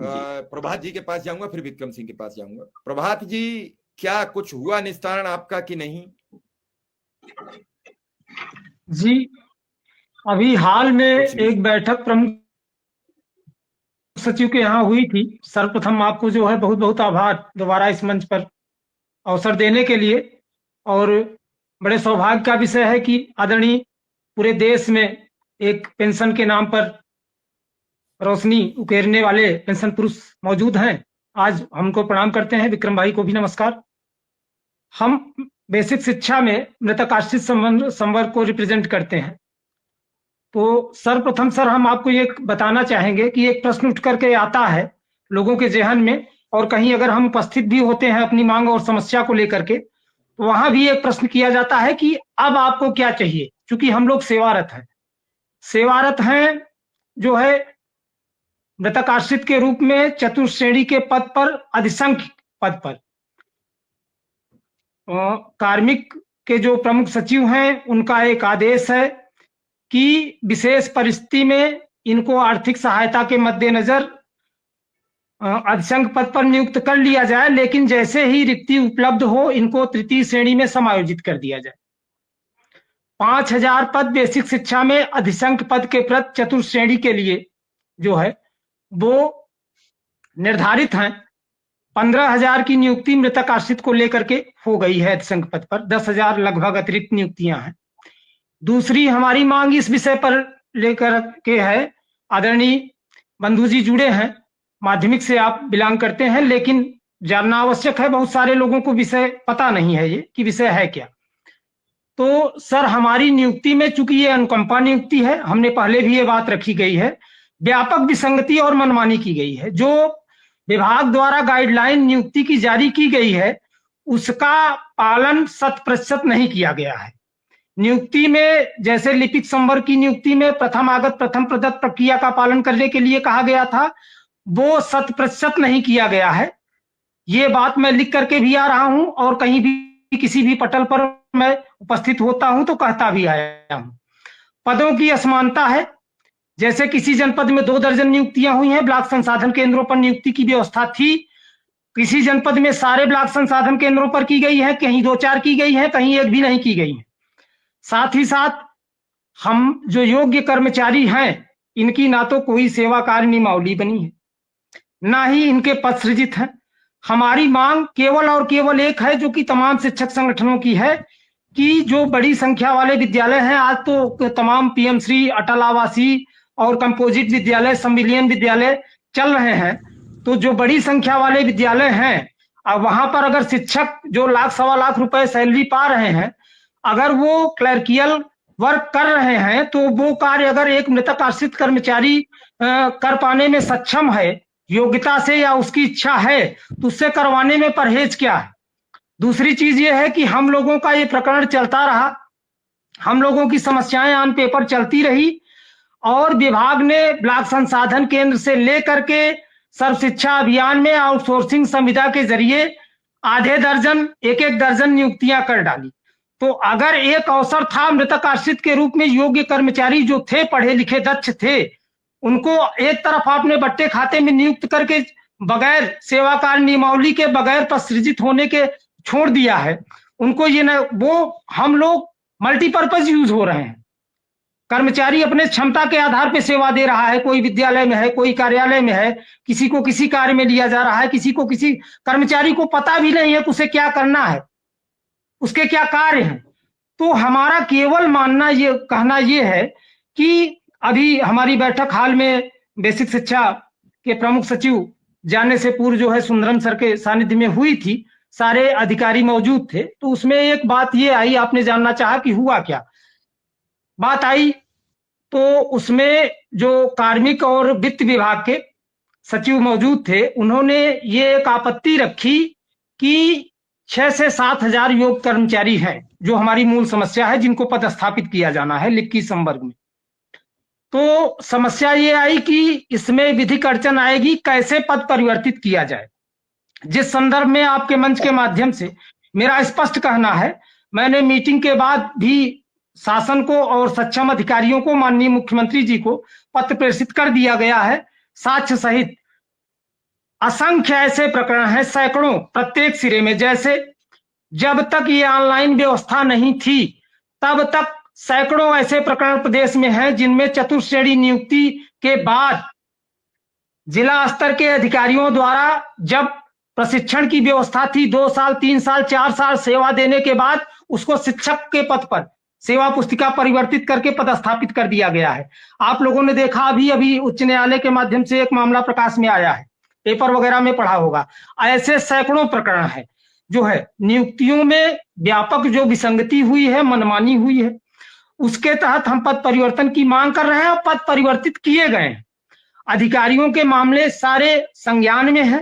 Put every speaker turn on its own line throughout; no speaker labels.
प्रभात जी के पास जाऊंगा, फिर विक्रम सिंह के पास जाऊंगा। प्रभात जी, क्या कुछ हुआ निस्तारण आपका कि नहीं?
जी, अभी हाल में
कुछ
एक बैठक प्रमुख सचिव के यहाँ हुई थी। सर्वप्रथम आपको जो है बहुत बहुत आभार दोबारा इस मंच पर अवसर देने के लिए। और बड़े सौभाग्य का विषय है कि आदरणीय पूरे देश में एक पेंशन के नाम पर रोशनी उकेरने वाले पेंशन पुरुष मौजूद हैं। आज हमको प्रणाम करते हैं। विक्रम भाई को भी नमस्कार। हम बेसिक शिक्षा में मृतक आश्रित संवर्ग को रिप्रेजेंट करते हैं। तो सर्वप्रथम सर हम आपको ये बताना चाहेंगे कि एक प्रश्न उठ करके आता है लोगों के जहन में, और कहीं अगर हम उपस्थित भी होते हैं अपनी मांग और समस्या को लेकर के, तो वहां भी एक प्रश्न किया जाता है कि अब आपको क्या चाहिए। क्योंकि हम लोग सेवारत हैं जो है मृतक आश्रित के रूप में चतुर्श्रेणी के पद पर, अधिसंख्य पद पर। कार्मिक के जो प्रमुख सचिव हैं उनका एक आदेश है कि विशेष परिस्थिति में इनको आर्थिक सहायता के मद्देनजर अधिसंख्य पद पर नियुक्त कर लिया जाए, लेकिन जैसे ही रिक्ति उपलब्ध हो इनको तृतीय श्रेणी में समायोजित कर दिया जाए। 5000 पद बेसिक शिक्षा में अधिसंख्य पद के प्रति चतुर्श्रेणी के लिए जो है वो निर्धारित हैं। 15,000 की नियुक्ति मृतक आश्रित को लेकर के हो गई है अधिसंख्य पद पर। 10,000 लगभग अतिरिक्त नियुक्तियां हैं। दूसरी हमारी मांग इस विषय पर लेकर के है, आदरणीय बंधु जी जुड़े हैं, माध्यमिक से आप बिलोंग करते हैं, लेकिन जानना आवश्यक है, बहुत सारे लोगों को विषय पता नहीं है ये कि विषय है क्या। तो सर हमारी नियुक्ति में चूंकि ये अनुकंपा नियुक्ति है, हमने पहले भी ये बात रखी गई है, व्यापक विसंगति और मनमानी की गई है। जो विभाग द्वारा गाइडलाइन नियुक्ति की जारी की गई है उसका पालन 100% नहीं किया गया है। नियुक्ति में जैसे लिपिक संवर्ग की नियुक्ति में प्रथम आगत प्रथम प्रदत्त प्रक्रिया का पालन करने के लिए कहा गया था, वो 100% नहीं किया गया है। ये बात मैं लिख करके भी आ रहा हूं और कहीं भी किसी भी पटल पर मैं उपस्थित होता हूं तो कहता भी आया हूं। पदों की असमानता है। जैसे किसी जनपद में 2 दर्जन नियुक्तियां हुई हैं, ब्लॉक संसाधन केंद्रों पर नियुक्ति की व्यवस्था थी। किसी जनपद में सारे ब्लॉक संसाधन केंद्रों पर की गई है, कहीं 2-4 की गई है, कहीं एक भी नहीं की गई है। साथ ही साथ हम जो योग्य कर्मचारी हैं इनकी ना तो कोई सेवा कार्य नियमावली बनी है, ना ही इनके पद सृजित हैं। हमारी मांग केवल और केवल एक है, जो कि तमाम शिक्षक संगठनों की है, कि जो बड़ी संख्या वाले विद्यालय हैं, आज तो तमाम पीएम श्री, अटल आवासीय और कंपोजिट विद्यालय, संविलियन विद्यालय चल रहे हैं, तो जो बड़ी संख्या वाले विद्यालय हैं, अब वहां पर अगर शिक्षक जो लाख सवा लाख रुपए सैलरी पा रहे हैं, अगर वो क्लर्कियल वर्क कर रहे हैं, तो वो कार्य अगर एक मृतक आश्रित कर्मचारी कर पाने में सक्षम है योग्यता से या उसकी इच्छा है, तो उससे करवाने में परहेज क्या है। दूसरी चीज ये है कि हम लोगों का ये प्रकरण चलता रहा, हम लोगों की समस्याएं ऑन पेपर चलती रही, और विभाग ने ब्लॉक संसाधन केंद्र से लेकर के सर्व शिक्षा अभियान में आउटसोर्सिंग संविदा के जरिए आधे दर्जन, एक एक दर्जन नियुक्तियां कर डाली। तो अगर एक अवसर था मृतक आश्रित के रूप में योग्य कर्मचारी जो थे, पढ़े लिखे दक्ष थे, उनको एक तरफ आपने बट्टे खाते में नियुक्त करके बगैर सेवा कार्य नियमावली के, बगैर पद सृजित होने के छोड़ दिया है। उनको ये न, वो हम लोग मल्टीपर्पज यूज हो रहे हैं। कर्मचारी अपने क्षमता के आधार पर सेवा दे रहा है, कोई विद्यालय में है, कोई कार्यालय में है, किसी को किसी कार्य में लिया जा रहा है, किसी को किसी, कर्मचारी को पता भी नहीं है कि उसे क्या करना है, उसके क्या कार्य हैं। तो हमारा केवल मानना ये, कहना ये है कि अभी हमारी बैठक हाल में बेसिक शिक्षा के प्रमुख सचिव जाने से पूर्व जो है सुंदरम सर के सानिध्य में हुई थी, सारे अधिकारी मौजूद थे। तो उसमें एक बात ये आई, आपने जानना चाहा कि हुआ क्या, बात आई तो उसमें जो कार्मिक और वित्त विभाग के सचिव मौजूद थे, उन्होंने ये एक आपत्ति रखी कि 6 से 7 हजार योग्य कर्मचारी हैं, जो हमारी मूल समस्या है, जिनको पदस्थापित किया जाना है लिपिक संवर्ग में। तो समस्या ये आई कि इसमें विधिक अड़चन आएगी, कैसे पद परिवर्तित किया जाए। जिस संदर्भ में आपके मंच के माध्यम से मेरा स्पष्ट कहना है, मैंने मीटिंग के बाद भी शासन को और सक्षम अधिकारियों को, माननीय मुख्यमंत्री जी को पत्र प्रेषित कर दिया गया है साक्ष्य सहित, असंख्य ऐसे प्रकरण हैं, सैकड़ों प्रत्येक सिरे में। जैसे जब तक ये ऑनलाइन व्यवस्था नहीं थी तब तक सैकड़ों ऐसे प्रकरण प्रदेश में हैं जिनमें चतुर्श्रेणी नियुक्ति के बाद जिला स्तर के अधिकारियों द्वारा जब प्रशिक्षण की व्यवस्था थी, 2 साल 3 साल 4 साल सेवा देने के बाद उसको शिक्षक के पद पर सेवा पुस्तिका परिवर्तित करके पदस्थापित कर दिया गया है। आप लोगों ने देखा अभी उच्च न्यायालय के माध्यम से एक मामला प्रकाश में आया है, पेपर वगैरह में पढ़ा होगा। ऐसे सैकड़ों प्रकरण है जो है नियुक्तियों में व्यापक जो विसंगति हुई है, मनमानी हुई है, उसके तहत हम पद परिवर्तन की मांग कर रहे हैं और पद परिवर्तित किए गए हैं। अधिकारियों के मामले सारे संज्ञान में है।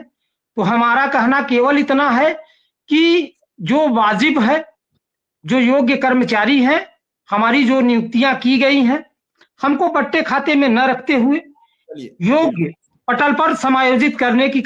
तो हमारा कहना केवल इतना है कि जो वाजिब है, जो योग्य कर्मचारी हैं, हमारी जो नियुक्तियां की गई हैं, हमको बट्टे खाते में न रखते हुए योग्य पटल पर समायोजित करने की